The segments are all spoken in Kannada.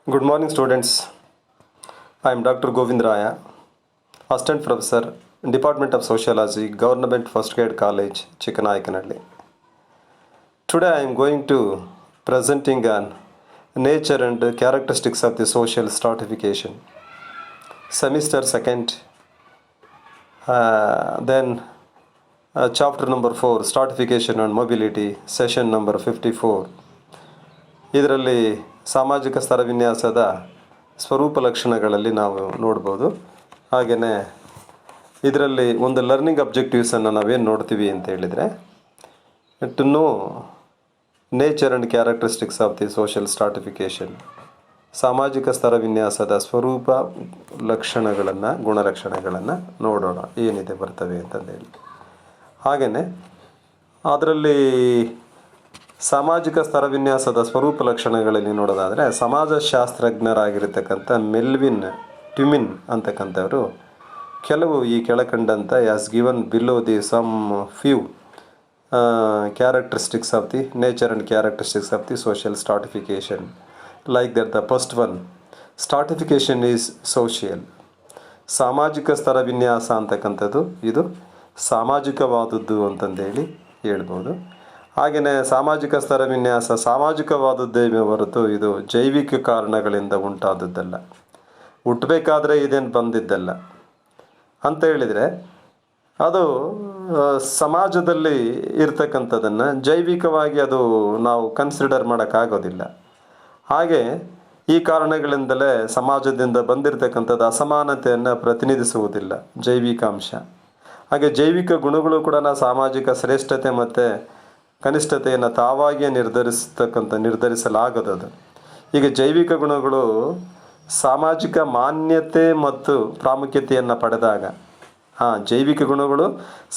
Good morning, students. I am Dr. Govind Raya, Assistant Professor, Department of Sociology, Government First Grade College, Chikkanaikanalli. Today I am going to presenting on nature and characteristics of the social stratification. Semester 2nd, then chapter number 4, stratification and mobility, session number 54. ಇದರಲ್ಲಿ ಸಾಮಾಜಿಕ ಸ್ತರವಿನ್ಯಾಸದ ಸ್ವರೂಪ ಲಕ್ಷಣಗಳಲ್ಲಿ ನಾವು ನೋಡ್ಬೋದು. ಹಾಗೆಯೇ ಇದರಲ್ಲಿ ಒಂದು ಲರ್ನಿಂಗ್ ಅಬ್ಜೆಕ್ಟಿವ್ಸನ್ನು ನಾವೇನು ನೋಡ್ತೀವಿ ಅಂತ ಹೇಳಿದರೆ, to know nature and characteristics of the social stratification, ಸಾಮಾಜಿಕ ಸ್ತರವಿನ್ಯಾಸದ ಸ್ವರೂಪ ಲಕ್ಷಣಗಳನ್ನು, ಗುಣಲಕ್ಷಣಗಳನ್ನು ನೋಡೋಣ ಏನಿದೆ ಬರ್ತವೆ ಅಂತಂದೇಳಿ. ಹಾಗೆಯೇ ಅದರಲ್ಲಿ ಸಾಮಾಜಿಕ ಸ್ತರವಿನ್ಯಾಸದ ಸ್ವರೂಪ ಲಕ್ಷಣಗಳಲ್ಲಿ ನೋಡೋದಾದರೆ, ಸಮಾಜಶಾಸ್ತ್ರಜ್ಞರಾಗಿರ್ತಕ್ಕಂಥ ಮೆಲ್ವಿನ್ ಟ್ಯುಮಿನ್ ಅಂತಕ್ಕಂಥವರು ಕೆಲವು ಈ ಕೆಳಕಂಡಂಥ as given below the some few characteristics of the nature and characteristics of the social stratification. Like that the first one, stratification is social. ಸಾಮಾಜಿಕ ಸ್ತರವಿನ್ಯಾಸ ಅಂತಕ್ಕಂಥದ್ದು ಇದು ಸಾಮಾಜಿಕವಾದದ್ದು ಅಂತಂದೇಳಿ ಹೇಳ್ಬೋದು. ಹಾಗೆಯೇ ಸಾಮಾಜಿಕ ಸ್ತರವಿನ್ಯಾಸ ಸಾಮಾಜಿಕವಾದದ್ದೇ ಹೊರತು ಇದು ಜೈವಿಕ ಕಾರಣಗಳಿಂದ ಉಂಟಾದದ್ದಲ್ಲ, ಹುಟ್ಟಬೇಕಾದ್ರೆ ಇದೇನು ಬಂದಿದ್ದಲ್ಲ ಅಂತ ಹೇಳಿದರೆ, ಅದು ಸಮಾಜದಲ್ಲಿ ಇರ್ತಕ್ಕಂಥದ್ದನ್ನು ಜೈವಿಕವಾಗಿ ಅದು ನಾವು ಕನ್ಸಿಡರ್ ಮಾಡೋಕ್ಕಾಗೋದಿಲ್ಲ. ಹಾಗೆ ಈ ಕಾರಣಗಳಿಂದಲೇ ಸಮಾಜದಿಂದ ಬಂದಿರತಕ್ಕಂಥದ್ದು ಅಸಮಾನತೆಯನ್ನು ಪ್ರತಿನಿಧಿಸುವುದಿಲ್ಲ ಜೈವಿಕಾಂಶ. ಹಾಗೆ ಜೈವಿಕ ಗುಣಗಳು ಕೂಡ ಸಾಮಾಜಿಕ ಶ್ರೇಷ್ಠತೆ ಮತ್ತು ಕನಿಷ್ಠತೆಯನ್ನು ತಾವಾಗಿಯೇ ನಿರ್ಧರಿಸಲಾಗದದು. ಈಗ ಜೈವಿಕ ಗುಣಗಳು ಸಾಮಾಜಿಕ ಮಾನ್ಯತೆ ಮತ್ತು ಪ್ರಾಮುಖ್ಯತೆಯನ್ನು ಪಡೆದಾಗ, ಜೈವಿಕ ಗುಣಗಳು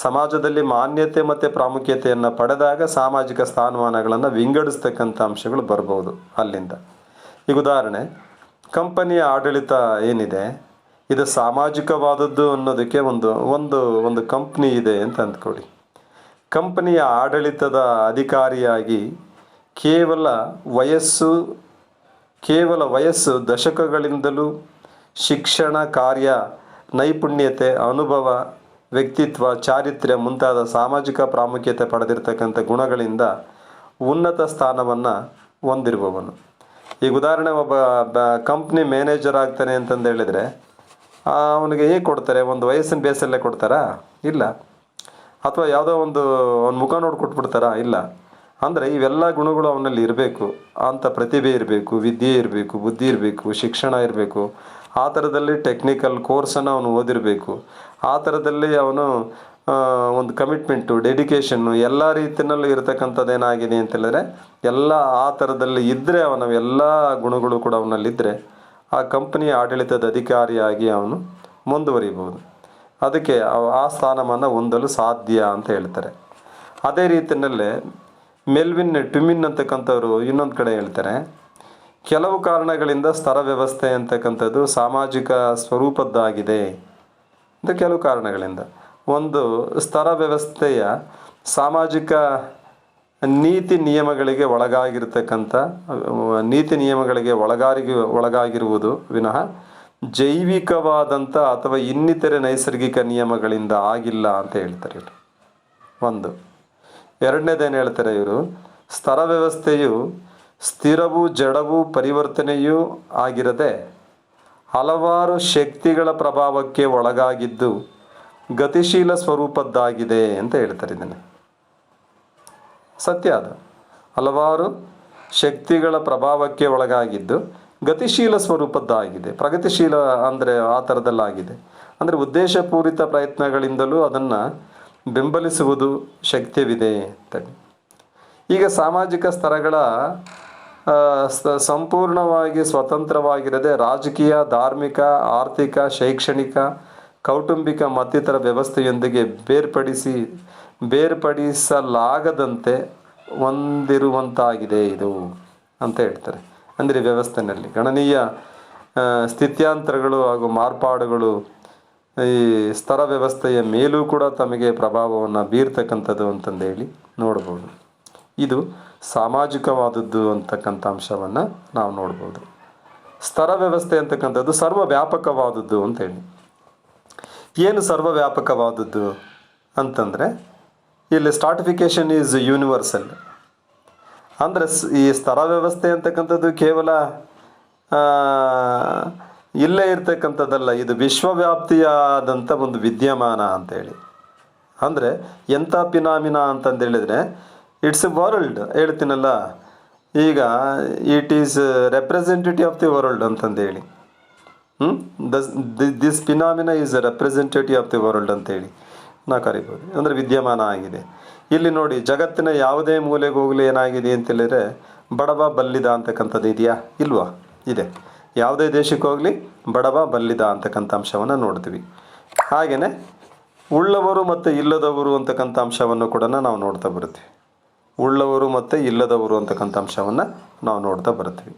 ಸಮಾಜದಲ್ಲಿ ಮಾನ್ಯತೆ ಮತ್ತು ಪ್ರಾಮುಖ್ಯತೆಯನ್ನು ಪಡೆದಾಗ ಸಾಮಾಜಿಕ ಸ್ಥಾನಮಾನಗಳನ್ನು ವಿಂಗಡಿಸ್ತಕ್ಕಂಥ ಅಂಶಗಳು ಬರ್ಬೋದು ಅಲ್ಲಿಂದ. ಈಗ ಉದಾಹರಣೆ, ಕಂಪನಿಯ ಆಡಳಿತ ಏನಿದೆ ಇದು ಸಾಮಾಜಿಕವಾದದ್ದು ಅನ್ನೋದಕ್ಕೆ ಒಂದು ಕಂಪ್ನಿ ಇದೆ ಅಂತ ಅಂದ್ಕೊಳ್ಳಿ. ಕಂಪನಿಯ ಆಡಳಿತದ ಅಧಿಕಾರಿಯಾಗಿ ಕೇವಲ ವಯಸ್ಸು ದಶಕಗಳಿಂದಲೂ ಶಿಕ್ಷಣ, ಕಾರ್ಯ, ನೈಪುಣ್ಯತೆ, ಅನುಭವ, ವ್ಯಕ್ತಿತ್ವ, ಚಾರಿತ್ರ್ಯ ಮುಂತಾದ ಸಾಮಾಜಿಕ ಪ್ರಾಮುಖ್ಯತೆ ಪಡೆದಿರ್ತಕ್ಕಂಥ ಗುಣಗಳಿಂದ ಉನ್ನತ ಸ್ಥಾನವನ್ನು ಹೊಂದಿರುವವನು. ಈಗ ಉದಾಹರಣೆ, ಒಬ್ಬ ಕಂಪ್ನಿ ಮ್ಯಾನೇಜರ್ ಆಗ್ತಾನೆ ಅಂತಂದು ಹೇಳಿದರೆ ಅವನಿಗೆ ಹೇಗೆ ಕೊಡ್ತಾರೆ? ಒಂದು ವಯಸ್ಸಿನ ಬೇಸಲ್ಲೇ ಕೊಡ್ತಾರಾ? ಇಲ್ಲ. ಅಥವಾ ಯಾವುದೋ ಅವ್ನ ಮುಖ ನೋಡಿ ಕೊಟ್ಬಿಡ್ತಾರಾ? ಇಲ್ಲ. ಅಂದರೆ ಇವೆಲ್ಲ ಗುಣಗಳು ಅವನಲ್ಲಿ ಇರಬೇಕು. ಅಂಥ ಪ್ರತಿಭೆ ಇರಬೇಕು, ವಿದ್ಯೆ ಇರಬೇಕು, ಬುದ್ಧಿ ಇರಬೇಕು, ಶಿಕ್ಷಣ ಇರಬೇಕು. ಆ ಥರದಲ್ಲಿ ಟೆಕ್ನಿಕಲ್ ಕೋರ್ಸನ್ನು ಅವನು ಓದಿರಬೇಕು. ಆ ಥರದಲ್ಲಿ ಅವನು ಒಂದು ಕಮಿಟ್ಮೆಂಟು, ಡೆಡಿಕೇಷನ್ನು ಎಲ್ಲ ರೀತಿಯಲ್ಲೂ ಇರತಕ್ಕಂಥದ್ದು ಏನಾಗಿದೆ ಅಂತ ಹೇಳಿದ್ರೆ, ಎಲ್ಲ ಆ ಥರದಲ್ಲಿ ಇದ್ದರೆ, ಅವನ ಎಲ್ಲ ಗುಣಗಳು ಕೂಡ ಅವನಲ್ಲಿದ್ದರೆ ಆ ಕಂಪನಿಯ ಆಡಳಿತದ ಅಧಿಕಾರಿಯಾಗಿ ಅವನು ಮುಂದುವರಿಬೋದು. ಅದಕ್ಕೆ ಆ ಸ್ಥಾನಮಾನ ಹೊಂದಲು ಸಾಧ್ಯ ಅಂತ ಹೇಳ್ತಾರೆ. ಅದೇ ರೀತಿಯಲ್ಲೇ ಮೆಲ್ವಿನ್ ಟ್ಯುಮಿನ್ ಅಂತಕ್ಕಂಥವ್ರು ಇನ್ನೊಂದು ಕಡೆ ಹೇಳ್ತಾರೆ, ಕೆಲವು ಕಾರಣಗಳಿಂದ ಸ್ತರ ವ್ಯವಸ್ಥೆ ಅಂತಕ್ಕಂಥದ್ದು ಸಾಮಾಜಿಕ ಸ್ವರೂಪದ್ದಾಗಿದೆ ಅಂತ. ಕೆಲವು ಕಾರಣಗಳಿಂದ ಒಂದು ಸ್ತರ ವ್ಯವಸ್ಥೆಯ ಸಾಮಾಜಿಕ ನೀತಿ ನಿಯಮಗಳಿಗೆ ಒಳಗಾಗಿರುವುದು ವಿನಃ ಜೈವಿಕವಾದಂಥ ಅಥವಾ ಇನ್ನಿತರೆ ನೈಸರ್ಗಿಕ ನಿಯಮಗಳಿಂದ ಆಗಿಲ್ಲ ಅಂತ ಹೇಳ್ತಾರೆ ಇವರು. ಒಂದು. ಎರಡನೇದೇನು ಹೇಳ್ತಾರೆ ಇವರು, ಸ್ತರ ವ್ಯವಸ್ಥೆಯು ಸ್ಥಿರವೂ ಜಡವೂ ಪರಿವರ್ತನೆಯೂ ಆಗಿರದೆ ಹಲವಾರು ಶಕ್ತಿಗಳ ಪ್ರಭಾವಕ್ಕೆ ಒಳಗಾಗಿದ್ದು ಗತಿಶೀಲ ಸ್ವರೂಪದ್ದಾಗಿದೆ ಅಂತ ಹೇಳ್ತಾರೆ. ಇದನ್ನು ಸತ್ಯ. ಅದು ಹಲವಾರು ಶಕ್ತಿಗಳ ಪ್ರಭಾವಕ್ಕೆ ಒಳಗಾಗಿದ್ದು ಗತಿಶೀಲ ಸ್ವರೂಪದ್ದಾಗಿದೆ. ಪ್ರಗತಿಶೀಲ ಅಂದರೆ ಆ ಥರದಲ್ಲಾಗಿದೆ. ಅಂದರೆ ಉದ್ದೇಶಪೂರಿತ ಪ್ರಯತ್ನಗಳಿಂದಲೂ ಅದನ್ನು ಬೆಂಬಲಿಸುವುದು ಶಕ್ಯವಿದೆ ಅಂತೇಳಿ. ಈಗ ಸಾಮಾಜಿಕ ಸ್ತರಗಳ ಸಂಪೂರ್ಣವಾಗಿ ಸ್ವತಂತ್ರವಾಗಿರದೆ ರಾಜಕೀಯ, ಧಾರ್ಮಿಕ, ಆರ್ಥಿಕ, ಶೈಕ್ಷಣಿಕ, ಕೌಟುಂಬಿಕ ಮತ್ತಿತರ ವ್ಯವಸ್ಥೆಯೊಂದಿಗೆ ಬೇರ್ಪಡಿಸಲಾಗದಂತೆ ಹೊಂದಿರುವಂತಾಗಿದೆ ಇದು ಅಂತ ಹೇಳ್ತಾರೆ. ಅಂದರೆ ವ್ಯವಸ್ಥೆಯಲ್ಲಿ ಗಣನೀಯ ಸ್ಥಿತ್ಯಾಂತರಗಳು ಹಾಗೂ ಮಾರ್ಪಾಡುಗಳು ಈ ಸ್ತರ ವ್ಯವಸ್ಥೆಯ ಮೇಲೂ ಕೂಡ ತಮಗೆ ಪ್ರಭಾವವನ್ನು ಬೀರ್ತಕ್ಕಂಥದ್ದು ಅಂತಂದೇಳಿ ನೋಡ್ಬೋದು. ಇದು ಸಾಮಾಜಿಕವಾದದ್ದು ಅಂತಕ್ಕಂಥ ಅಂಶವನ್ನು ನಾವು ನೋಡ್ಬೋದು. ಸ್ತರ ವ್ಯವಸ್ಥೆ ಅಂತಕ್ಕಂಥದ್ದು ಸರ್ವವ್ಯಾಪಕವಾದದ್ದು ಅಂತೇಳಿ. ಏನು ಸರ್ವವ್ಯಾಪಕವಾದದ್ದು ಅಂತಂದರೆ ಇಲ್ಲಿ ಸ್ಟ್ರಾಟಿಫಿಕೇಶನ್ ಈಸ್ ಯೂನಿವರ್ಸಲ್. ಅಂದರೆ ಈ ಸ್ತರ ವ್ಯವಸ್ಥೆ ಅಂತಕ್ಕಂಥದ್ದು ಕೇವಲ ಇಲ್ಲೇ ಇರ್ತಕ್ಕಂಥದ್ದಲ್ಲ, ಇದು ವಿಶ್ವವ್ಯಾಪ್ತಿಯಾದಂಥ ಒಂದು ವಿದ್ಯಮಾನ ಅಂತೇಳಿ. ಅಂದರೆ ಎಂಥ ಪಿನಾಮಿನಾ ಅಂತಂದೇಳಿದರೆ ಇಟ್ಸ್ ಎ ವರ್ಲ್ಡ್ ಹೇಳ್ತೀನಲ್ಲ, ಈಗ it is representative of the world ಅಂತಂದೇಳಿ. This phenomena is representative of the world ಅಂತೇಳಿ ನಾ ಕರಿಬೋದು. ಅಂದರೆ ವಿದ್ಯಮಾನ ಆಗಿದೆ. ಇಲ್ಲಿ ನೋಡಿ, ಜಗತ್ತಿನ ಯಾವುದೇ ಮೂಲೆಗೆ ಹೋಗಲಿ ಏನಾಗಿದೆ ಅಂತೇಳಿದರೆ ಬಡವ ಬಲ್ಲಿದ ಅಂತಕ್ಕಂಥದ್ದು ಇದೆಯಾ? ಇಲ್ವಾ? ಇದೆ. ಯಾವುದೇ ದೇಶಕ್ಕೆ ಹೋಗಲಿ ಬಡವ ಬಲ್ಲಿದ ಅಂತಕ್ಕಂಥ ಅಂಶವನ್ನು ನೋಡ್ತೀವಿ. ಹಾಗೆಯೇ ಉಳ್ಳವರು ಮತ್ತು ಇಲ್ಲದವರು ಅಂತಕ್ಕಂಥ ಅಂಶವನ್ನು ಕೂಡ ನಾವು ನೋಡ್ತಾ ಬರ್ತೀವಿ. ಉಳ್ಳವರು ಮತ್ತು ಇಲ್ಲದವರು ಅಂತಕ್ಕಂಥ ಅಂಶವನ್ನು ನಾವು ನೋಡ್ತಾ ಬರ್ತೀವಿ.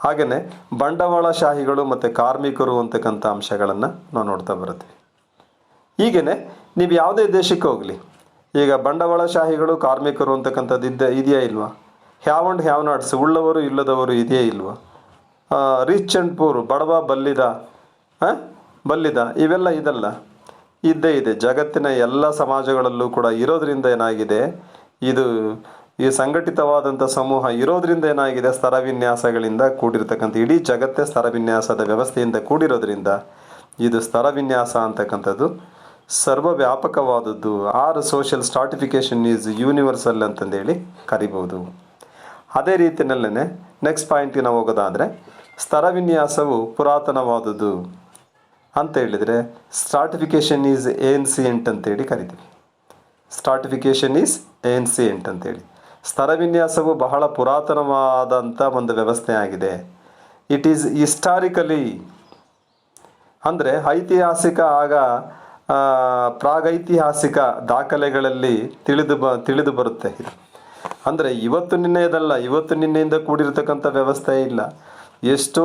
ಹಾಗೆಯೇ ಬಂಡವಾಳಶಾಹಿಗಳು ಮತ್ತು ಕಾರ್ಮಿಕರು ಅಂತಕ್ಕಂಥ ಅಂಶಗಳನ್ನು ನಾವು ನೋಡ್ತಾ ಬರ್ತೀವಿ. ಹೀಗೆಯೇ ನೀವು ಯಾವುದೇ ದೇಶಕ್ಕೆ ಹೋಗಲಿ, ಈಗ ಬಂಡವಾಳಶಾಹಿಗಳು ಕಾರ್ಮಿಕರು ಅಂತಕ್ಕಂಥದ್ದು ಇದೆಯಾ ಇಲ್ವಾ? ಹ್ಯಾವ್ ಆ್ಯಂಡ್ ಹ್ಯಾವ್ ನಾಟ್ಸ್, ಉಳ್ಳವರು ಇಲ್ಲದವರು ಇದೆಯೇ ಇಲ್ವಾ? ರಿಚ್ ಆ್ಯಂಡ್ ಪೂರ್, ಬಡವ ಬಲ್ಲಿದ, ಬಲ್ಲಿದ, ಇವೆಲ್ಲ ಇದಲ್ಲ, ಇದ್ದೇ ಇದೆ. ಜಗತ್ತಿನ ಎಲ್ಲ ಸಮಾಜಗಳಲ್ಲೂ ಕೂಡ ಇರೋದ್ರಿಂದ ಏನಾಗಿದೆ, ಇದು ಈ ಸಂಘಟಿತವಾದಂಥ ಸಮೂಹ ಇರೋದ್ರಿಂದ ಏನಾಗಿದೆ, ಸ್ತರವಿನ್ಯಾಸಗಳಿಂದ ಕೂಡಿರ್ತಕ್ಕಂಥ ಇಡೀ ಜಗತ್ತೇ ಸ್ತರವಿನ್ಯಾಸದ ವ್ಯವಸ್ಥೆಯಿಂದ ಕೂಡಿರೋದ್ರಿಂದ ಇದು ಸ್ತರವಿನ್ಯಾಸ ಅಂತಕ್ಕಂಥದ್ದು ಸರ್ವವ್ಯಾಪಕವಾದದ್ದು. Or social stratification is universal ಅಂತಂದೇಳಿ ಕರಿಬೋದು. ಅದೇ ರೀತಿಯಲ್ಲೇ ನೆಕ್ಸ್ಟ್ ಪಾಯಿಂಟಿಗೆ ನಾವು ಹೋಗೋದಾದರೆ, ಸ್ತರವಿನ್ಯಾಸವು ಪುರಾತನವಾದುದು ಅಂತ ಹೇಳಿದರೆ ಸ್ಟ್ರಾಟಿಫಿಕೇಶನ್ ಈಸ್ ಏನ್ಸಿಯಂಟ್ ಅಂತೇಳಿ ಕರಿತೀವಿ. ಸ್ಟ್ರಾಟಿಫಿಕೇಶನ್ ಈಸ್ ಏನ್ಸಿಯಂಟ್ ಅಂತೇಳಿ. ಸ್ತರವಿನ್ಯಾಸವು ಬಹಳ ಪುರಾತನವಾದಂಥ ಒಂದು ವ್ಯವಸ್ಥೆ ಆಗಿದೆ. ಇಟ್ ಈಸ್ ಹಿಸ್ಟಾರಿಕಲಿ, ಅಂದರೆ ಐತಿಹಾಸಿಕ ಆಗ ಪ್ರಾಗೈತಿಹಾಸಿಕ ದಾಖಲೆಗಳಲ್ಲಿ ತಿಳಿದು ಬರುತ್ತೆ ಇದು. ಅಂದರೆ ಇವತ್ತು ನಿನ್ನೆಯದಲ್ಲ, ಇವತ್ತು ನಿನ್ನೆಯಿಂದ ಕೂಡಿರತಕ್ಕಂಥ ವ್ಯವಸ್ಥೆ ಇಲ್ಲ. ಎಷ್ಟೋ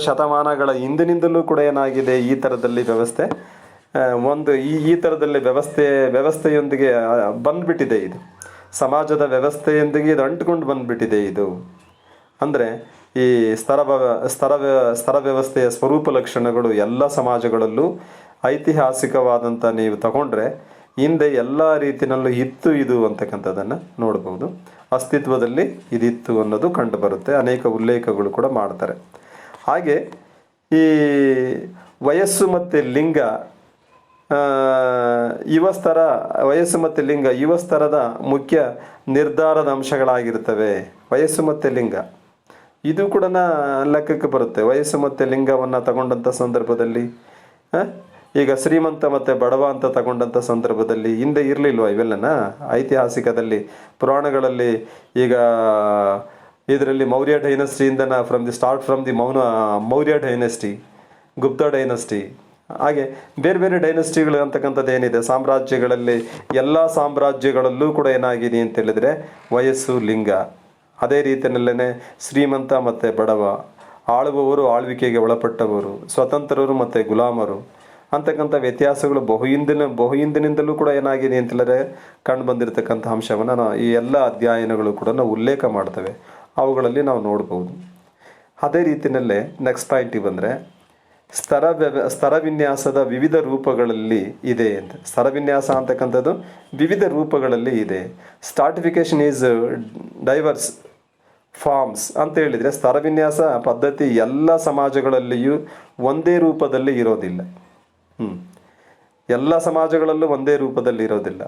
ಶತಮಾನಗಳ ಹಿಂದಿನಿಂದಲೂ ಕೂಡ ಏನಾಗಿದೆ, ಈ ಥರದಲ್ಲಿ ವ್ಯವಸ್ಥೆ ಒಂದು ಈ ಥರದಲ್ಲಿ ವ್ಯವಸ್ಥೆಯೊಂದಿಗೆ ಬಂದ್ಬಿಟ್ಟಿದೆ. ಇದು ಸಮಾಜದ ವ್ಯವಸ್ಥೆಯೊಂದಿಗೆ ಇದು ಅಂಟ್ಕೊಂಡು ಬಂದ್ಬಿಟ್ಟಿದೆ ಇದು. ಅಂದರೆ ಈ ಸ್ತರ ವ್ಯವಸ್ಥೆಯ ಸ್ವರೂಪ ಲಕ್ಷಣಗಳು ಎಲ್ಲ ಸಮಾಜಗಳಲ್ಲೂ ಐತಿಹಾಸಿಕವಾದಂಥ ನೀವು ತಗೊಂಡ್ರೆ ಹಿಂದೆ ಎಲ್ಲ ರೀತಿಯಲ್ಲೂ ಇತ್ತು ಇದು ಅಂತಕ್ಕಂಥದ್ದನ್ನು ನೋಡ್ಬೋದು. ಅಸ್ತಿತ್ವದಲ್ಲಿ ಇದಿತ್ತು ಅನ್ನೋದು ಕಂಡು ಬರುತ್ತೆ. ಅನೇಕ ಉಲ್ಲೇಖಗಳು ಕೂಡ ಮಾಡ್ತಾರೆ. ಹಾಗೆ ಈ ವಯಸ್ಸು ಮತ್ತು ಲಿಂಗ ಯುವ ಸ್ತರದ ಮುಖ್ಯ ನಿರ್ಧಾರದ ಅಂಶಗಳಾಗಿರ್ತವೆ. ವಯಸ್ಸು ಮತ್ತು ಲಿಂಗ ಇದು ಕೂಡ ಲೆಕ್ಕಕ್ಕೆ ಬರುತ್ತೆ. ವಯಸ್ಸು ಮತ್ತು ಲಿಂಗವನ್ನು ತಗೊಂಡಂಥ ಸಂದರ್ಭದಲ್ಲಿ, ಈಗ ಶ್ರೀಮಂತ ಮತ್ತು ಬಡವ ಅಂತ ತಗೊಂಡಂಥ ಸಂದರ್ಭದಲ್ಲಿ ಹಿಂದೆ ಇರಲಿಲ್ವ ಇವೆಲ್ಲನ? ಐತಿಹಾಸಿಕದಲ್ಲಿ ಪುರಾಣಗಳಲ್ಲಿ ಈಗ ಇದರಲ್ಲಿ ಮೌರ್ಯ ಡೈನಸ್ಟಿಯಿಂದ from the Maurya dynasty, Gupta dynasty, ಹಾಗೆ ಬೇರೆ ಬೇರೆ ಡೈನಸ್ಟಿಗಳು ಅಂತಕ್ಕಂಥದ್ದು ಏನಿದೆ ಸಾಮ್ರಾಜ್ಯಗಳಲ್ಲಿ, ಎಲ್ಲ ಸಾಮ್ರಾಜ್ಯಗಳಲ್ಲೂ ಕೂಡ ಏನಾಗಿದೆ ಅಂತ ಹೇಳಿದರೆ ವಯಸ್ಸು ಲಿಂಗ. ಅದೇ ರೀತಿಯಲ್ಲೇ ಶ್ರೀಮಂತ ಮತ್ತು ಬಡವ, ಆಳುವವರು ಆಳ್ವಿಕೆಗೆ ಒಳಪಟ್ಟವರು, ಸ್ವತಂತ್ರರು ಮತ್ತು ಗುಲಾಮರು ಅಂತಕ್ಕಂಥ ವ್ಯತ್ಯಾಸಗಳು ಬಹುಹಿಂದಿನಿಂದಲೂ ಕೂಡ ಏನಾಗಿದೆ ಅಂತೇಳಿದ್ರೆ ಕಂಡು ಬಂದಿರತಕ್ಕಂಥ ಅಂಶವನ್ನು ನಾವು ಈ ಎಲ್ಲ ಅಧ್ಯಯನಗಳು ಕೂಡ ನಾವು ಉಲ್ಲೇಖ ಮಾಡ್ತವೆ. ಅವುಗಳಲ್ಲಿ ನಾವು ನೋಡ್ಬೋದು. ಅದೇ ರೀತಿಯಲ್ಲೇ ನೆಕ್ಸ್ಟ್ ಪಾಯಿಂಟಿಗೆ ಬಂದರೆ ಸ್ತರವಿನ್ಯಾಸದ ವಿವಿಧ ರೂಪಗಳಲ್ಲಿ ಇದೆ ಅಂತ. ಸ್ತರವಿನ್ಯಾಸ ಅಂತಕ್ಕಂಥದ್ದು ವಿವಿಧ ರೂಪಗಳಲ್ಲಿ ಇದೆ. ಸ್ಟ್ರಾಟಿಫಿಕೇಶನ್ ಈಸ್ ಡೈವರ್ಸ್ ಫಾರ್ಮ್ಸ್ ಅಂತ ಹೇಳಿದರೆ ಸ್ತರವಿನ್ಯಾಸ ಪದ್ಧತಿ ಎಲ್ಲ ಸಮಾಜಗಳಲ್ಲಿಯೂ ಒಂದೇ ರೂಪದಲ್ಲಿ ಇರೋದಿಲ್ಲ. ಎಲ್ಲ ಸಮಾಜಗಳಲ್ಲೂ ಒಂದೇ ರೂಪದಲ್ಲಿ ಇರೋದಿಲ್ಲ.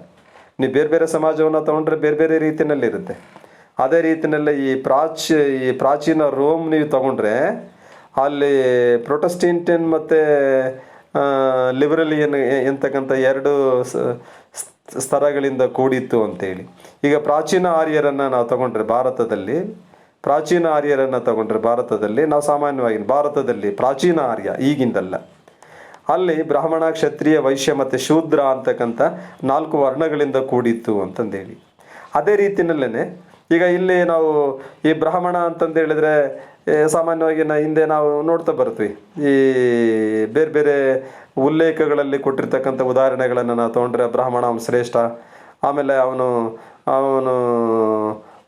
ನೀವು ಬೇರೆ ಬೇರೆ ಸಮಾಜವನ್ನು ತಗೊಂಡ್ರೆ ಬೇರೆ ಬೇರೆ ರೀತಿಯಲ್ಲಿರುತ್ತೆ. ಅದೇ ರೀತಿಯಲ್ಲೇ ಈ ಪ್ರಾಚೀನ ರೋಮ್ ನೀವು ತಗೊಂಡ್ರೆ ಅಲ್ಲಿ ಪ್ರೊಟೆಸ್ಟೆಂಟಿಯನ್ ಮತ್ತು ಲಿಬರಲಿಯನ್ ಎಂತಕ್ಕಂಥ ಎರಡು ಸ್ತರಗಳಿಂದ ಕೂಡಿತ್ತು ಅಂತೇಳಿ. ಈಗ ಪ್ರಾಚೀನ ಆರ್ಯರನ್ನು ನಾವು ತಗೊಂಡ್ರೆ ಭಾರತದಲ್ಲಿ ನಾವು ಸಾಮಾನ್ಯವಾಗಿ ಭಾರತದಲ್ಲಿ ಪ್ರಾಚೀನ ಆರ್ಯ ಈಗಿಂದಲ್ಲ, ಅಲ್ಲಿ ಬ್ರಾಹ್ಮಣ, ಕ್ಷತ್ರಿಯ, ವೈಶ್ಯ ಮತ್ತು ಶೂದ್ರ ಅಂತಕ್ಕಂಥ 4 ವರ್ಣಗಳಿಂದ ಕೂಡಿತ್ತು ಅಂತಂದೇಳಿ. ಅದೇ ರೀತಿಯಲ್ಲೇ ಈಗ ಇಲ್ಲಿ ನಾವು ಈ ಬ್ರಾಹ್ಮಣ ಅಂತಂದೇಳಿದರೆ ಸಾಮಾನ್ಯವಾಗಿ ಹಿಂದೆ ನಾವು ನೋಡ್ತಾ ಬರ್ತೀವಿ. ಈ ಬೇರೆ ಬೇರೆ ಉಲ್ಲೇಖಗಳಲ್ಲಿ ಕೊಟ್ಟಿರ್ತಕ್ಕಂಥ ಉದಾಹರಣೆಗಳನ್ನು ನಾವು ತೊಗೊಂಡ್ರೆ ಬ್ರಾಹ್ಮಣ ಶ್ರೇಷ್ಠ, ಆಮೇಲೆ ಅವನು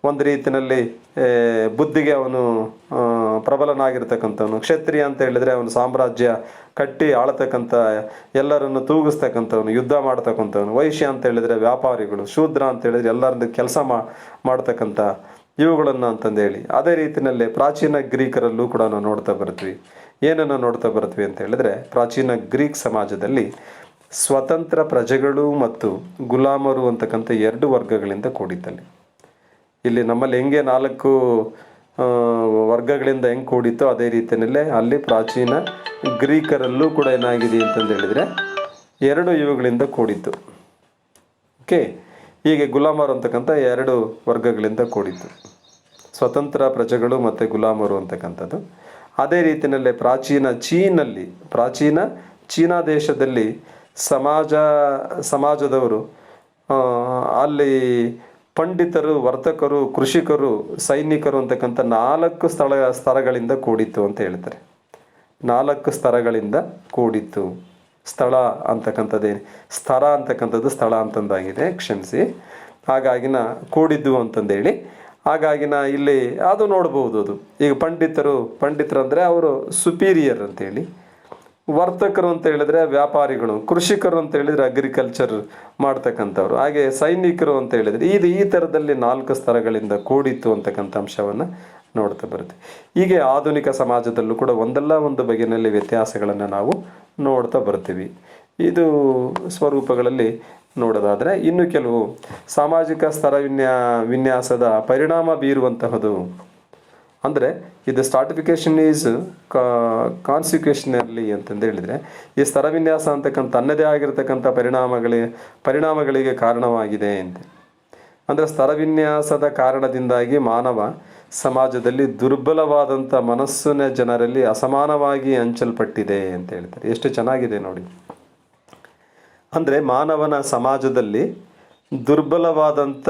ಒಂದು ರೀತಿಯಲ್ಲಿ ಬುದ್ಧಿಗೆ ಅವನು ಪ್ರಬಲನಾಗಿರ್ತಕ್ಕಂಥವನು. ಕ್ಷತ್ರಿಯ ಅಂತ ಹೇಳಿದರೆ ಅವನು ಸಾಮ್ರಾಜ್ಯ ಕಟ್ಟಿ ಆಳತಕ್ಕಂಥ, ಎಲ್ಲರನ್ನು ತೂಗಿಸ್ತಕ್ಕಂಥವನು, ಯುದ್ಧ ಮಾಡ್ತಕ್ಕಂಥವನು. ವೈಶ್ಯ ಅಂತ ಹೇಳಿದರೆ ವ್ಯಾಪಾರಿಗಳು. ಶೂದ್ರ ಅಂತ ಹೇಳಿದರೆ ಎಲ್ಲರದ್ದು ಕೆಲಸ ಮಾಡ್ತಕ್ಕಂಥ ಇವುಗಳನ್ನು ಅಂತಂದೇಳಿ. ಅದೇ ರೀತಿಯಲ್ಲೇ ಪ್ರಾಚೀನ ಗ್ರೀಕರಲ್ಲೂ ಕೂಡ ನಾವು ನೋಡ್ತಾ ಬರ್ತೀವಿ. ಏನನ್ನು ನೋಡ್ತಾ ಬರ್ತೀವಿ ಅಂತ ಹೇಳಿದ್ರೆ, ಪ್ರಾಚೀನ ಗ್ರೀಕ್ ಸಮಾಜದಲ್ಲಿ ಸ್ವತಂತ್ರ ಪ್ರಜೆಗಳು ಮತ್ತು ಗುಲಾಮರು ಅಂತಕ್ಕಂಥ 2 ವರ್ಗಗಳಿಂದ ಕೂಡಿತ್ತಲ್ಲಿ. ಇಲ್ಲಿ ನಮ್ಮಲ್ಲಿ ಹೆಂಗೆ 4 ವರ್ಗಗಳಿಂದ ಹೆಂಗೆ ಕೂಡಿತ್ತೋ ಅದೇ ರೀತಿಯಲ್ಲೇ ಅಲ್ಲಿ ಪ್ರಾಚೀನ ಗ್ರೀಕರಲ್ಲೂ ಕೂಡ ಏನಾಗಿದೆ ಅಂತಂದು ಹೇಳಿದರೆ 2 ಇವುಗಳಿಂದ ಕೂಡಿತ್ತು. ಓಕೆ, ಹೀಗೆ ಗುಲಾಮರು ಅಂತಕ್ಕಂಥ 2 ವರ್ಗಗಳಿಂದ ಕೂಡಿತ್ತು, ಸ್ವತಂತ್ರ ಪ್ರಜೆಗಳು ಮತ್ತು ಗುಲಾಮರು ಅಂತಕ್ಕಂಥದ್ದು. ಅದೇ ರೀತಿಯಲ್ಲೇ ಪ್ರಾಚೀನ ಚೀನಾ ದೇಶದಲ್ಲಿ ಸಮಾಜದವರು ಅಲ್ಲಿ ಪಂಡಿತರು, ವರ್ತಕರು, ಕೃಷಿಕರು, ಸೈನಿಕರು ಅಂತಕ್ಕಂಥ 4 ಸ್ತರಗಳಿಂದ ಕೂಡಿತ್ತು ಅಂತ ಹೇಳ್ತಾರೆ. 4 ಸ್ತರಗಳಿಂದ ಕೂಡಿತ್ತು. ಸ್ಥಳ ಅಂತಕ್ಕಂಥದ್ದೇ, ಸ್ತರ ಅಂತಕ್ಕಂಥದ್ದು ಸ್ಥಳ ಅಂತಂದಾಗಿದೆ, ಕ್ಷಮಿಸಿ. ಹಾಗಾಗಿನ ಕೂಡಿದ್ದು ಅಂತಂದೇಳಿ, ಹಾಗಾಗಿನ ಇಲ್ಲಿ ಅದು ನೋಡ್ಬೋದು. ಅದು ಈಗ ಪಂಡಿತರು ಅಂದರೆ ಅವರು ಸುಪೀರಿಯರ್ ಅಂತೇಳಿ, ವರ್ತಕರು ಅಂತ ಹೇಳಿದ್ರೆ ವ್ಯಾಪಾರಿಗಳು, ಕೃಷಿಕರು ಅಂತ ಹೇಳಿದರೆ ಅಗ್ರಿಕಲ್ಚರ್ ಮಾಡ್ತಕ್ಕಂಥವ್ರು, ಹಾಗೆ ಸೈನಿಕರು ಅಂತ ಹೇಳಿದರೆ ಈ ಥರದಲ್ಲಿ 4 ಸ್ತರಗಳಿಂದ ಕೂಡಿತ್ತು ಅಂತಕ್ಕಂಥ ಅಂಶವನ್ನು ನೋಡ್ತಾ ಬರುತ್ತೆ. ಹೀಗೆ ಆಧುನಿಕ ಸಮಾಜದಲ್ಲೂ ಕೂಡ ಒಂದಲ್ಲ ಒಂದು ಬಗೆಯಲ್ಲಿ ವ್ಯತ್ಯಾಸಗಳನ್ನು ನಾವು ನೋಡ್ತಾ ಬರ್ತೀವಿ. ಇದು ಸ್ವರೂಪಗಳಲ್ಲಿ ನೋಡೋದಾದರೆ, ಇನ್ನು ಕೆಲವು ಸಾಮಾಜಿಕ ಸ್ತರ ವಿನ್ಯಾಸದ ಪರಿಣಾಮ ಬೀರುವಂತಹದ್ದು ಅಂದರೆ, ಇದು ಸ್ಟ್ರಾಟಿಫಿಕೇಶನ್ ಈಸ್ ಕಾನ್ಸಿಕ್ವೇಷನರ್ಲಿ ಅಂತಂದು ಹೇಳಿದರೆ, ಈ ಸ್ತರ ವಿನ್ಯಾಸ ಅಂತಕ್ಕಂಥ ತನ್ನದೇ ಆಗಿರತಕ್ಕಂಥ ಪರಿಣಾಮಗಳಿಗೆ ಕಾರಣವಾಗಿದೆ ಅಂತ. ಅಂದರೆ ಸ್ತರ ವಿನ್ಯಾಸದ ಕಾರಣದಿಂದಾಗಿ ಮಾನವ ಸಮಾಜದಲ್ಲಿ ದುರ್ಬಲವಾದಂಥ ಮನಸ್ಸಿನ ಜನರಲ್ಲಿ ಅಸಮಾನವಾಗಿ ಹಂಚಲ್ಪಟ್ಟಿದೆ ಅಂತ ಹೇಳ್ತಾರೆ. ಎಷ್ಟು ಚೆನ್ನಾಗಿದೆ ನೋಡಿ. ಅಂದರೆ ಮಾನವನ ಸಮಾಜದಲ್ಲಿ ದುರ್ಬಲವಾದಂಥ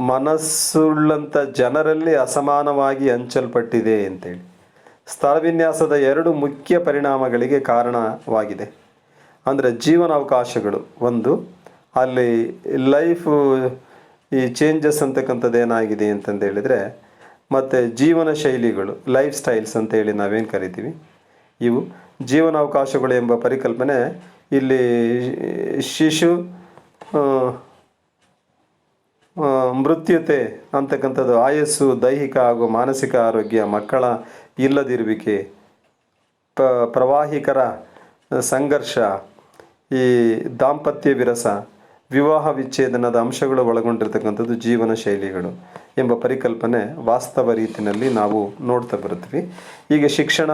ಮನಸ್ಸುಳ್ಳಂಥ ಜನರಲ್ಲಿ ಅಸಮಾನವಾಗಿ ಹಂಚಲ್ಪಟ್ಟಿದೆ ಅಂತೇಳಿ ಸ್ಥಳವಿನ್ಯಾಸದ 2 ಮುಖ್ಯ ಪರಿಣಾಮಗಳಿಗೆ ಕಾರಣವಾಗಿದೆ. ಅಂದರೆ ಜೀವನಾವಕಾಶಗಳು ಒಂದು, ಅಲ್ಲಿ ಲೈಫ್ ಈ ಚೇಂಜಸ್ ಅಂತಕ್ಕಂಥದ್ದು ಏನಾಗಿದೆ ಅಂತಂದು ಹೇಳಿದರೆ, ಮತ್ತು ಜೀವನ ಶೈಲಿಗಳು, ಲೈಫ್ ಸ್ಟೈಲ್ಸ್ ಅಂತೇಳಿ ನಾವೇನು ಕರಿತೀವಿ, ಇವು ಜೀವನಾವಕಾಶಗಳು ಎಂಬ ಪರಿಕಲ್ಪನೆ ಇಲ್ಲಿ ಶಿಶು ಮೃತ್ಯುತೆ ಅಂತಕ್ಕಂಥದ್ದು, ಆಯಸ್ಸು, ದೈಹಿಕ ಹಾಗೂ ಮಾನಸಿಕ ಆರೋಗ್ಯ, ಮಕ್ಕಳ ಇಲ್ಲದಿರುವಿಕೆ, ಪ್ರವಾಹಿಕರ ಸಂಘರ್ಷ, ಈ ದಾಂಪತ್ಯ ವಿರಸ, ವಿವಾಹ ವಿಚ್ಛೇದನದ ಅಂಶಗಳು ಒಳಗೊಂಡಿರ್ತಕ್ಕಂಥದ್ದು ಜೀವನ ಶೈಲಿಗಳು ಎಂಬ ಪರಿಕಲ್ಪನೆ ವಾಸ್ತವ ರೀತಿಯಲ್ಲಿ ನಾವು ನೋಡ್ತಾ ಬರ್ತೀವಿ. ಹೀಗೆ ಶಿಕ್ಷಣ,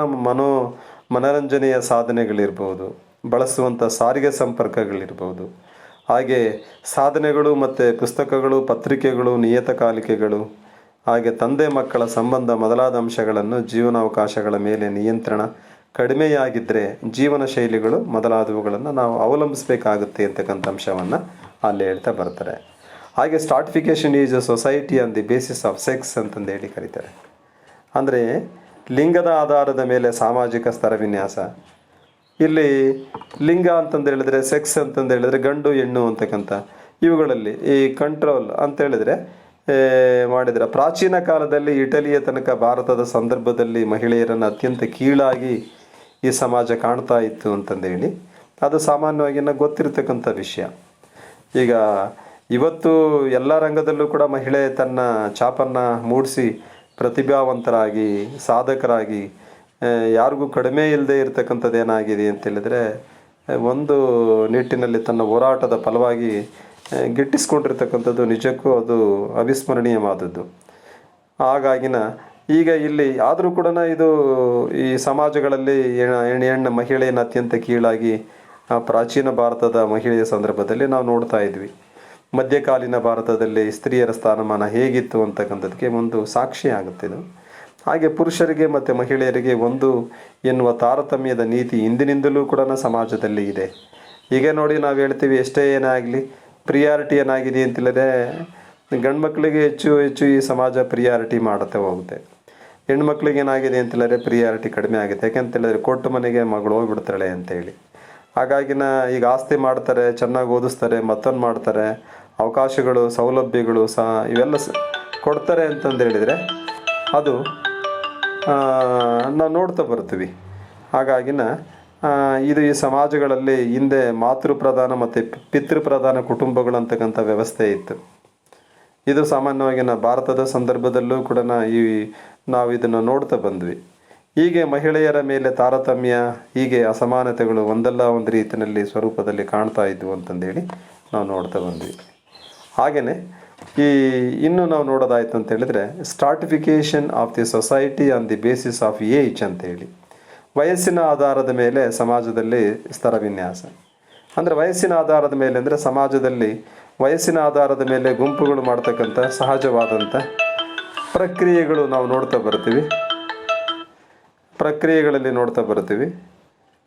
ಮನೋರಂಜನೆಯ ಸಾಧನೆಗಳಿರ್ಬೋದು, ಬಳಸುವಂಥ ಸಾರಿಗೆ ಸಂಪರ್ಕಗಳಿರ್ಬೋದು, ಹಾಗೆ ಸಾಧನೆಗಳು ಮತ್ತು ಪುಸ್ತಕಗಳು, ಪತ್ರಿಕೆಗಳು, ನಿಯತಕಾಲಿಕೆಗಳು, ಹಾಗೆ ತಂದೆ ಮಕ್ಕಳ ಸಂಬಂಧ ಮೊದಲಾದ ಅಂಶಗಳನ್ನು ಜೀವನಾವಕಾಶಗಳ ಮೇಲೆ ನಿಯಂತ್ರಣ ಕಡಿಮೆಯಾಗಿದ್ದರೆ ಜೀವನ ಶೈಲಿಗಳು ಮೊದಲಾದವುಗಳನ್ನು ನಾವು ಅವಲಂಬಿಸಬೇಕಾಗುತ್ತೆ ಅಂತಕ್ಕಂಥ ಅಂಶವನ್ನು ಅಲ್ಲಿ ಹೇಳ್ತಾ ಬರ್ತಾರೆ. ಹಾಗೆ stratification is a society on the basis of sex ಅಂತಂದು ಹೇಳಿ ಕರೀತಾರೆ. ಅಂದರೆ ಲಿಂಗದ ಆಧಾರದ ಮೇಲೆ ಸಾಮಾಜಿಕ ಸ್ತರ ವಿನ್ಯಾಸ. ಇಲ್ಲಿ ಲಿಂಗ ಅಂತಂದು ಹೇಳಿದ್ರೆ, ಸೆಕ್ಸ್ ಅಂತಂದು ಹೇಳಿದ್ರೆ ಗಂಡು ಹೆಣ್ಣು ಅಂತಕ್ಕಂಥ ಇವುಗಳಲ್ಲಿ ಈ ಕಂಟ್ರೋಲ್ ಅಂತ ಹೇಳಿದ್ರೆ ಮಾಡಿದರೆ, ಪ್ರಾಚೀನ ಕಾಲದಲ್ಲಿ ಇಟಲಿಯ ತನಕ ಭಾರತದ ಸಂದರ್ಭದಲ್ಲಿ ಮಹಿಳೆಯರನ್ನು ಅತ್ಯಂತ ಕೀಳಾಗಿ ಈ ಸಮಾಜ ಕಾಣ್ತಾ ಇತ್ತು ಅಂತಂದೇಳಿ ಅದು ಸಾಮಾನ್ಯವಾಗಿ ಗೊತ್ತಿರತಕ್ಕಂಥ ವಿಷಯ. ಈಗ ಇವತ್ತು ಎಲ್ಲ ರಂಗದಲ್ಲೂ ಕೂಡ ಮಹಿಳೆ ತನ್ನ ಛಾಪನ್ನು ಮೂಡಿಸಿ ಪ್ರತಿಭಾವಂತರಾಗಿ, ಸಾಧಕರಾಗಿ, ಯಾರಿಗೂ ಕಡಿಮೆ ಇಲ್ಲದೆ ಇರತಕ್ಕಂಥದ್ದು ಏನಾಗಿದೆ ಅಂತೇಳಿದರೆ, ಒಂದು ನಿಟ್ಟಿನಲ್ಲಿ ತನ್ನ ಹೋರಾಟದ ಫಲವಾಗಿ ಗಿಟ್ಟಿಸ್ಕೊಂಡಿರ್ತಕ್ಕಂಥದ್ದು ನಿಜಕ್ಕೂ ಅದು ಅವಿಸ್ಮರಣೀಯವಾದದ್ದು. ಹಾಗಾಗಿನ ಈಗ ಇಲ್ಲಿ ಆದರೂ ಕೂಡ ಇದು ಈ ಸಮಾಜಗಳಲ್ಲಿ ಹೆಣ್ಣು ಮಹಿಳೆಯನ್ನು ಅತ್ಯಂತ ಕೀಳಾಗಿ ಪ್ರಾಚೀನ ಭಾರತದ ಮಹಿಳೆಯ ಸಂದರ್ಭದಲ್ಲಿ ನಾವು ನೋಡ್ತಾ ಇದ್ವಿ. ಮಧ್ಯಕಾಲೀನ ಭಾರತದಲ್ಲಿ ಸ್ತ್ರೀಯರ ಸ್ಥಾನಮಾನ ಹೇಗಿತ್ತು ಅಂತಕ್ಕಂಥದ್ದಕ್ಕೆ ಒಂದು ಸಾಕ್ಷಿ ಆಗುತ್ತಿದ್ದು. ಹಾಗೆ ಪುರುಷರಿಗೆ ಮತ್ತು ಮಹಿಳೆಯರಿಗೆ ಒಂದು ಎನ್ನುವ ತಾರತಮ್ಯದ ನೀತಿ ಇಂದಿನಿಂದಲೂ ಕೂಡ ಸಮಾಜದಲ್ಲಿ ಇದೆ. ಈಗ ನೋಡಿ, ನಾವು ಹೇಳ್ತೀವಿ ಎಷ್ಟೇ ಏನಾಗಲಿ ಪ್ರಿಯಾರಿಟಿ ಏನಾಗಿದೆ ಅಂತಿಲ್ಲದೆ ಗಂಡು ಮಕ್ಕಳಿಗೆ ಹೆಚ್ಚು ಈ ಸಮಾಜ ಪ್ರಿಯಾರಿಟಿ ಮಾಡುತ್ತೆ ಹೋಗುತ್ತೆ. ಹೆಣ್ಮಕ್ಳಿಗೆ ಏನಾಗಿದೆ ಅಂತಿಲ್ಲದೆ ಪ್ರಿಯಾರಿಟಿ ಕಡಿಮೆ ಆಗುತ್ತೆ. ಯಾಕೆಂತೇಳಿದ್ರೆ ಕೊಟ್ಟು ಮನೆಗೆ ಮಗಳು ಹೋಗ್ಬಿಡ್ತಾಳೆ ಅಂತೇಳಿ. ಹಾಗಾಗಿನ ಈಗ ಆಸ್ತಿ ಮಾಡ್ತಾರೆ, ಚೆನ್ನಾಗಿ ಓದಿಸ್ತಾರೆ, ಮತ್ತೊಂದು ಮಾಡ್ತಾರೆ, ಅವಕಾಶಗಳು, ಸೌಲಭ್ಯಗಳು ಸಹ ಇವೆಲ್ಲ ಕೊಡ್ತಾರೆ ಅಂತಂದು ಹೇಳಿದರೆ ಅದು ನಾವು ನೋಡ್ತಾ ಬರ್ತೀವಿ. ಹಾಗಾಗಿನ ಇದು ಈ ಸಮಾಜಗಳಲ್ಲಿ ಹಿಂದೆ ಮಾತೃಪ್ರಧಾನ ಮತ್ತು ಪಿತೃಪ್ರಧಾನ ಕುಟುಂಬಗಳು ಅಂತಕ್ಕಂಥ ವ್ಯವಸ್ಥೆ ಇತ್ತು. ಇದು ಸಾಮಾನ್ಯವಾಗಿ ಭಾರತದ ಸಂದರ್ಭದಲ್ಲೂ ಕೂಡ ನಾವು ಇದನ್ನು ನೋಡ್ತಾ ಬಂದ್ವಿ. ಹೀಗೆ ಮಹಿಳೆಯರ ಮೇಲೆ ತಾರತಮ್ಯ, ಹೀಗೆ ಅಸಮಾನತೆಗಳು ಒಂದಲ್ಲ ಒಂದು ರೀತಿಯಲ್ಲಿ ಸ್ವರೂಪದಲ್ಲಿ ಕಾಣ್ತಾ ಇದ್ವು ಅಂತಂದೇಳಿ ನಾವು ನೋಡ್ತಾ ಬಂದ್ವಿ. ಹಾಗೆಯೇ ಇನ್ನು ನಾವು ನೋಡೋದಾಯ್ತು ಅಂತ ಹೇಳಿದ್ರೆ, stratification of the society on the basis of age ಅಂತೇಳಿ, ವಯಸ್ಸಿನ ಆಧಾರದ ಮೇಲೆ ಸಮಾಜದಲ್ಲಿ ಸ್ತರ ವಿನ್ಯಾಸ. ಅಂದರೆ ವಯಸ್ಸಿನ ಆಧಾರದ ಮೇಲೆ ಅಂದರೆ ಸಮಾಜದಲ್ಲಿ ವಯಸ್ಸಿನ ಆಧಾರದ ಮೇಲೆ ಗುಂಪುಗಳು ಮಾಡ್ತಕ್ಕಂಥ ಸಹಜವಾದಂಥ ಪ್ರಕ್ರಿಯೆಗಳು ನಾವು ನೋಡ್ತಾ ಬರ್ತೀವಿ.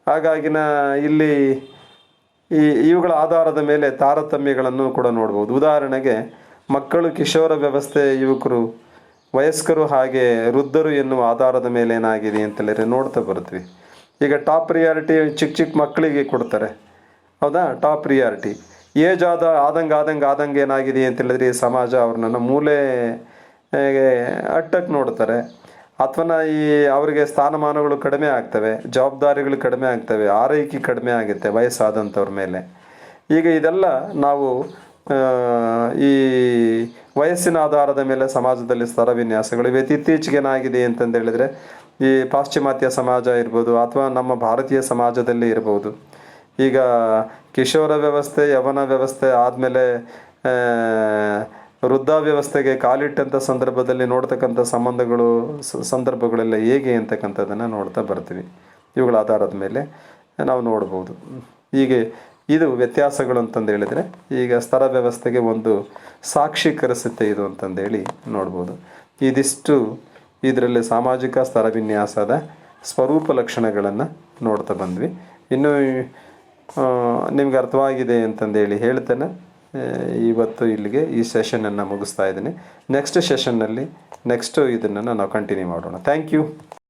ಹಾಗಾಗಿನ ಇಲ್ಲಿ ಇವುಗಳ ಆಧಾರದ ಮೇಲೆ ತಾರತಮ್ಯಗಳನ್ನು ಕೂಡ ನೋಡ್ಬೋದು. ಉದಾಹರಣೆಗೆ ಮಕ್ಕಳು, ಕಿಶೋರ ವ್ಯವಸ್ಥೆ, ಯುವಕರು, ವಯಸ್ಕರು ಹಾಗೆ ವೃದ್ಧರು ಎನ್ನುವ ಆಧಾರದ ಮೇಲೆ ಏನಾಗಿದೆ ಅಂತೇಳಿದ್ರೆ ನೋಡ್ತಾ ಬರ್ತೀವಿ. ಈಗ ಟಾಪ್ ಪ್ರಿಯಾರಿಟಿ ಚಿಕ್ಕ ಮಕ್ಕಳಿಗೆ ಕೊಡ್ತಾರೆ, ಹೌದಾ? ಟಾಪ್ ಪ್ರಿಯಾರಿಟಿ ಏಜ್ ಆದಂಗೆ ಏನಾಗಿದೆ ಅಂತೇಳಿದ್ರೆ ಈ ಸಮಾಜ ಅವ್ರನ್ನ ಮೂಲೆ ಅಟ್ಟಕ್ಕೆ ನೋಡ್ತಾರೆ. ಅಥವಾ ಅವರಿಗೆ ಸ್ಥಾನಮಾನಗಳು ಕಡಿಮೆ ಆಗ್ತವೆ, ಜವಾಬ್ದಾರಿಗಳು ಕಡಿಮೆ ಆಗ್ತವೆ, ಆರೈಕೆ ಕಡಿಮೆ ಆಗುತ್ತೆ ವಯಸ್ಸಾದಂಥವ್ರ ಮೇಲೆ. ಈಗ ಇದೆಲ್ಲ ನಾವು ಈ ವಯಸ್ಸಿನ ಆಧಾರದ ಮೇಲೆ ಸಮಾಜದಲ್ಲಿ ಸ್ತರ ವಿನ್ಯಾಸಗಳು ಇತ್ತೀಚೆಗೆ ಏನಾಗಿದೆ ಅಂತಂದು ಹೇಳಿದ್ರೆ, ಈ ಪಾಶ್ಚಿಮಾತ್ಯ ಸಮಾಜ ಇರ್ಬೋದು ಅಥವಾ ನಮ್ಮ ಭಾರತೀಯ ಸಮಾಜದಲ್ಲಿ ಇರ್ಬೋದು, ಈಗ ಕಿಶೋರ ವ್ಯವಸ್ಥೆ, ಯವನ ವ್ಯವಸ್ಥೆ ಆದಮೇಲೆ ವೃದ್ಧ ವ್ಯವಸ್ಥೆಗೆ ಕಾಲಿಟ್ಟಂಥ ಸಂದರ್ಭದಲ್ಲಿ ನೋಡ್ತಕ್ಕಂಥ ಸಂದರ್ಭಗಳೆಲ್ಲ ಹೇಗೆ ಅಂತಕ್ಕಂಥದ್ದನ್ನು ನೋಡ್ತಾ ಬರ್ತೀವಿ. ಇವುಗಳ ಆಧಾರದ ಮೇಲೆ ನಾವು ನೋಡ್ಬೋದು. ಹೀಗೆ ಇದು ವ್ಯತ್ಯಾಸಗಳು ಅಂತಂದು ಹೇಳಿದರೆ, ಈಗ ಸ್ತರ ವ್ಯವಸ್ಥೆಗೆ ಒಂದು ಸಾಕ್ಷೀಕರಿಸುತ್ತೆ ಇದು ಅಂತಂದೇಳಿ ನೋಡ್ಬೋದು. ಇದಿಷ್ಟು ಇದರಲ್ಲಿ ಸಾಮಾಜಿಕ ಸ್ತರ ವಿನ್ಯಾಸದ ಸ್ವರೂಪ ಲಕ್ಷಣಗಳನ್ನು ನೋಡ್ತಾ ಬಂದ್ವಿ. ಇನ್ನು ನಿಮ್ಗೆ ಅರ್ಥವಾಗಿದೆ ಅಂತಂದೇಳಿ ಹೇಳ್ತೇನೆ. ಇವತ್ತು ಇಲ್ಲಿಗೆ ಈ ಸೆಷನನ್ನು ಮುಗಿಸ್ತಾ ಇದ್ದೀನಿ. ನೆಕ್ಸ್ಟ್ ಸೆಷನ್ನಲ್ಲಿ ಇದನ್ನು ನಾವು ಕಂಟಿನ್ಯೂ ಮಾಡೋಣ. Thank you.